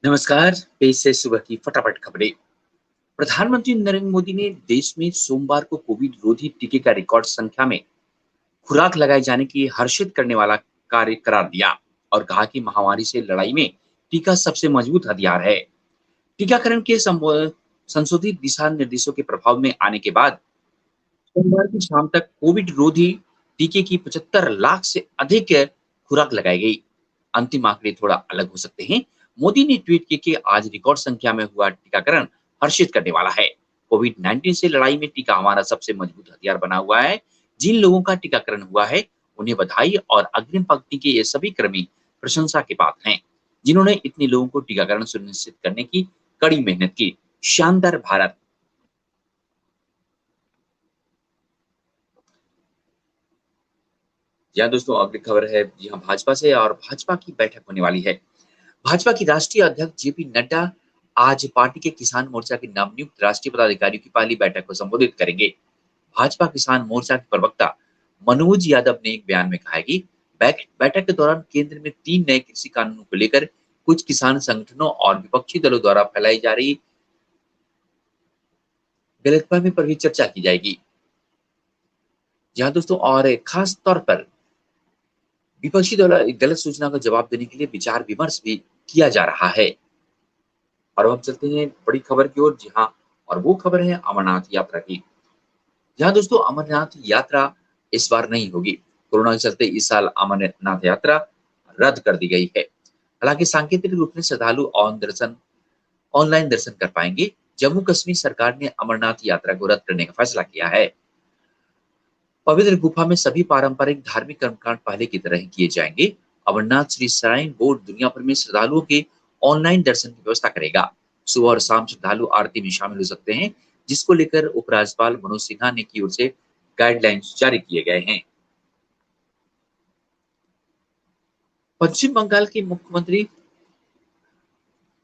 नमस्कार। पेश है सुबह की फटाफट खबरें। प्रधानमंत्री नरेंद्र मोदी ने देश में सोमवार को कोविड रोधी टीके का रिकॉर्ड संख्या में खुराक लगाए जाने की हर्षित करने वाला कार्य करार दिया और कहा कि महामारी से लड़ाई में टीका सबसे मजबूत हथियार है। टीकाकरण के संशोधित दिशा निर्देशों के प्रभाव में आने के बाद सोमवार की शाम तक कोविड रोधी टीके की 75 लाख से अधिक खुराक लगाई गई। अंतिम आंकड़े थोड़ा अलग हो सकते हैं। मोदी ने ट्वीट किया कि आज रिकॉर्ड संख्या में हुआ टीकाकरण हर्षित करने वाला है। कोविड 19 से लड़ाई में टीका हमारा सबसे मजबूत हथियार बना हुआ है। जिन लोगों का टीकाकरण हुआ है उन्हें बधाई और अग्रिम पंक्ति के ये सभी कर्मी प्रशंसा के पात्र हैं जिन्होंने इतने लोगों को टीकाकरण सुनिश्चित करने की कड़ी मेहनत की। शानदार भारत। जी हाँ दोस्तों, अगली खबर है जी हाँ भाजपा से और भाजपा की बैठक होने वाली है। भाजपा की राष्ट्रीय अध्यक्ष जेपी नड्डा आज पार्टी के किसान मोर्चा के नवनियुक्त राष्ट्रीय पदाधिकारियों की पहली बैठक को संबोधित करेंगे। भाजपा किसान मोर्चा के प्रवक्ता मनोज यादव ने एक बयान में कहा है कि बैठक के दौरान केंद्र में 3 नए कृषि कानूनों को लेकर कुछ किसान संगठनों और विपक्षी दलों द्वारा फैलाई जा रही गलतफहमी पर भी चर्चा की जाएगी। जहां दोस्तों और खास तौर पर विपक्षी दल गलत सूचना का जवाब देने के लिए विचार विमर्श भी किया जा रहा है। और अब हम चलते हैं बड़ी खबर की ओर। जी हाँ, और वो खबर है अमरनाथ यात्रा की। जहाँ दोस्तों अमरनाथ यात्रा इस बार नहीं होगी। कोरोना के चलते इस साल अमरनाथ यात्रा रद्द कर दी गई है। हालांकि सांकेतिक रूप में श्रद्धालु ऑनलाइन दर्शन कर पाएंगे। जम्मू कश्मीर सरकार ने अमरनाथ यात्रा को रद्द करने का फैसला किया है। पवित्र गुफा में सभी पारंपरिक धार्मिक कर्मकांड पहले की तरह ही किए जाएंगे। अमरनाथ श्री श्राइन बोर्ड दुनिया भर में श्रद्धालुओं के ऑनलाइन दर्शन की व्यवस्था करेगा। सुबह और शाम श्रद्धालु आरती में शामिल हो सकते हैं, जिसको लेकर उपराज्यपाल मनोज सिन्हा ने की ओर से गाइडलाइंस जारी किए गए हैं। पश्चिम बंगाल की मुख्यमंत्री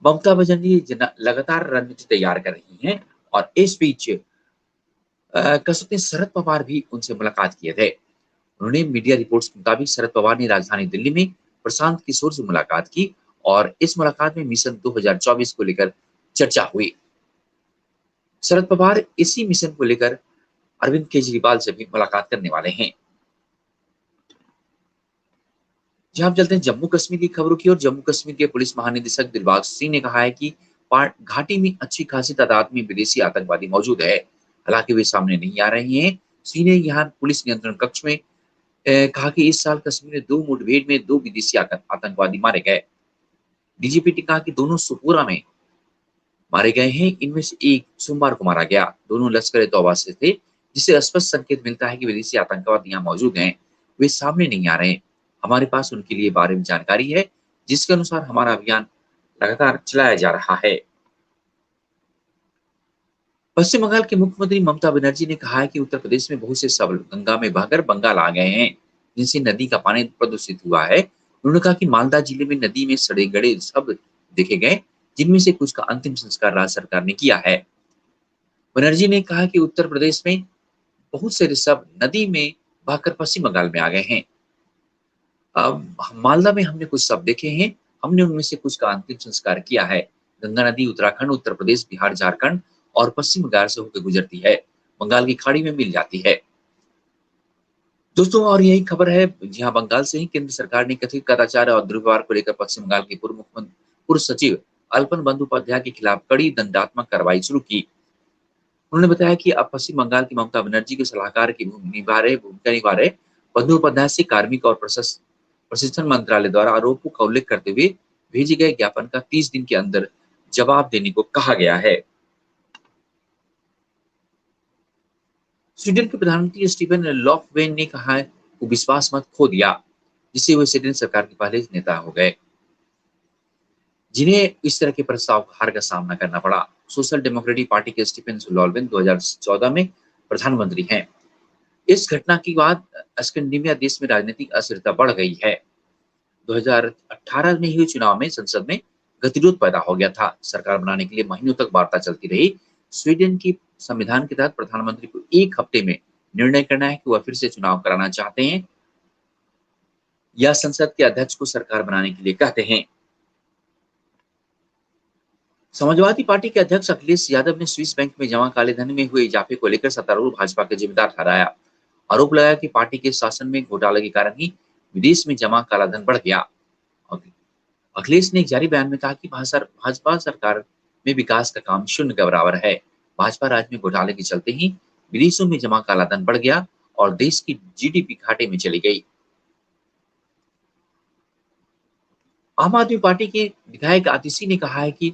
ममता बनर्जी लगातार रणनीति तैयार कर रही हैं और इस बीच कह सकते हैं शरद पवार भी उनसे मुलाकात किए थे। उन्होंने मीडिया रिपोर्ट्स के मुताबिक शरद पवार ने राजधानी दिल्ली में प्रशांत किशोर से मुलाकात की और इस मुलाकात में मिशन 2024 को लेकर चर्चा हुई। शरद पवार इसी मिशन को लेकर अरविंद केजरीवाल से भी मुलाकात करने वाले हैं। जहां हम चलते हैं जम्मू कश्मीर की खबरों की ओर। जम्मू कश्मीर के पुलिस महानिदेशक दिलबाग सिंह ने कहा है कि घाटी में अच्छी खासी तादाद में विदेशी आतंकवादी मौजूद है। हालांकि वे सामने नहीं आ रहे हैं। सिंह ने यहाँ पुलिस नियंत्रण कक्ष में कहा कि इस साल कश्मीर में 2 मुठभेड़ में 2 विदेशी आतंकवादी मारे गए। डीजीपी ने कहा कि दोनों सुपोरा में मारे गए हैं। इनमें से एक सोमवार को मारा गया। दोनों लश्कर ए तौबा से थे, जिससे स्पष्ट संकेत मिलता है कि विदेशी आतंकवादी यहाँ मौजूद हैं। वे सामने नहीं आ रहे। हमारे पास उनके लिए बारे में जानकारी है, जिसके अनुसार हमारा अभियान लगातार चलाया जा रहा है। पश्चिम बंगाल के मुख्यमंत्री ममता बनर्जी ने कहा है कि उत्तर प्रदेश में बहुत से शव गंगा में बहकर बंगाल आ गए हैं, जिनसे नदी का पानी प्रदूषित हुआ है। उन्होंने कहा कि मालदा जिले में नदी में सड़े गड़े शव देखे गए, जिनमें से कुछ का अंतिम संस्कार राज्य सरकार ने किया है। बनर्जी ने कहा कि उत्तर प्रदेश में बहुत से शव नदी में बहकर पश्चिम बंगाल में आ गए हैं। मालदा में हमने कुछ शव देखे हैं। हमने उनमें से कुछ का अंतिम संस्कार किया है। गंगा नदी उत्तराखंड, उत्तर प्रदेश, बिहार, झारखंड और पश्चिम बंगाल से होकर गुजरती है, बंगाल की खाड़ी में मिल जाती है। दोस्तों और यही खबर है जी हाँ, बंगाल से ही केंद्र सरकार ने कथित कदाचार और दुर्व्यवहार को लेकर पश्चिम बंगाल के पूर्व सचिव अल्पन बंदोपाध्याय के खिलाफ कड़ी दंडात्मक कार्रवाई शुरू की। उन्होंने बताया कि अब पश्चिम बंगाल की ममता बनर्जी के सलाहकार की भूमिका निभा रहे बंदोपाध्याय से कार्मिक और प्रशिक्षण मंत्रालय द्वारा आरोपों का उल्लेख करते हुए भेजे गए ज्ञापन का 30 दिन के अंदर जवाब देने को कहा गया है। स्वीडन के प्रधानमंत्री स्टीफन लॉफवेन ने कहा है वो विश्वास मत खो दिया, जिससे वे स्वीडन सरकार के पहले नेता हो गए जिन्हें इस तरह के प्रस्ताव हार का सामना करना पड़ा। सोशल डेमोक्रेटिक पार्टी के स्टीफन लोलवेन 2014 में प्रधानमंत्री हैं। इस घटना के बाद स्कैंडिनेविया देश में राजनीतिक अस्थिरता बढ़ गई है। 2018 में हुए चुनाव में संसद में गतिरोध पैदा हो गया था। सरकार बनाने के लिए महीनों तक वार्ता चलती रही। स्वीडन की संविधान के तहत प्रधानमंत्री को 1 हफ्ते में निर्णय करना है कि वह फिर से चुनाव कराना चाहते हैं या संसद के अध्यक्ष को सरकार बनाने के लिए कहते हैं। समाजवादी पार्टी के अध्यक्ष अखिलेश यादव ने स्विस बैंक में जमा काले धन में हुए इजाफे को लेकर सत्तारूढ़ भाजपा के जिम्मेदार ठहराया। आरोप लगाया कि पार्टी के शासन में घोटाले के कारण ही विदेश में जमा काला धन बढ़ गया। अखिलेश ने एक जारी बयान में कहा कि भाजपा सरकार में विकास का काम शून्य के बराबर है। भाजपा राज में घोटाले के चलते ही विदेशों में जमा काला धन बढ़ गया और देश की जीडीपी घाटे में चली गई। आम आदमी पार्टी के विधायक आतिशी ने कहा है कि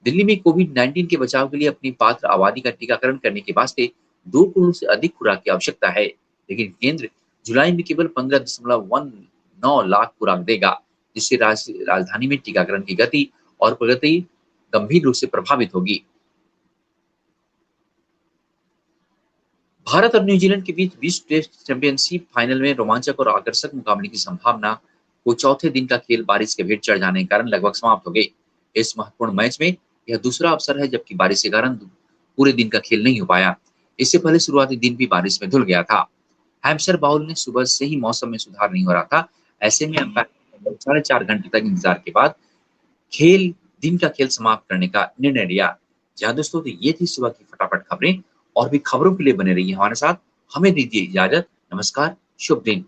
दिल्ली में कोविड-19 के बचाव के लिए अपनी पात्र आबादी का टीकाकरण करने के वास्ते 2 करोड़ से अधिक खुराक की आवश्यकता है, लेकिन केंद्र जुलाई में केवल 15.19 लाख खुराक देगा, जिससे राजधानी में टीकाकरण की गति और प्रगति गंभीर रूप से प्रभावित होगी। भारत और न्यूजीलैंड के बीच विश्व टेस्ट चैंपियनशिप फाइनल में रोमांचक और आकर्षक मुकाबले की संभावना को चौथे दिन का खेल बारिश के भेंट चढ़ जाने के कारण लगभग समाप्त हो गई। इस महत्वपूर्ण मैच में यह दूसरा अवसर है जबकि बारिश के कारण पूरे दिन का खेल नहीं हो पाया। इससे पहले शुरुआती दिन भी बारिश में धुल गया था। हैम्पशायर बाउल ने सुबह से ही मौसम में सुधार नहीं हो रहा था। ऐसे में अंपायर ने 4.5 घंटे तक इंतजार के बाद दिन का खेल समाप्त करने का निर्णय लिया। जहाँ दोस्तों तो ये थी सुबह की फटाफट खबरें। और भी खबरों के लिए बने रहिए हमारे साथ। हमें दीजिए इजाजत। नमस्कार, शुभ दिन।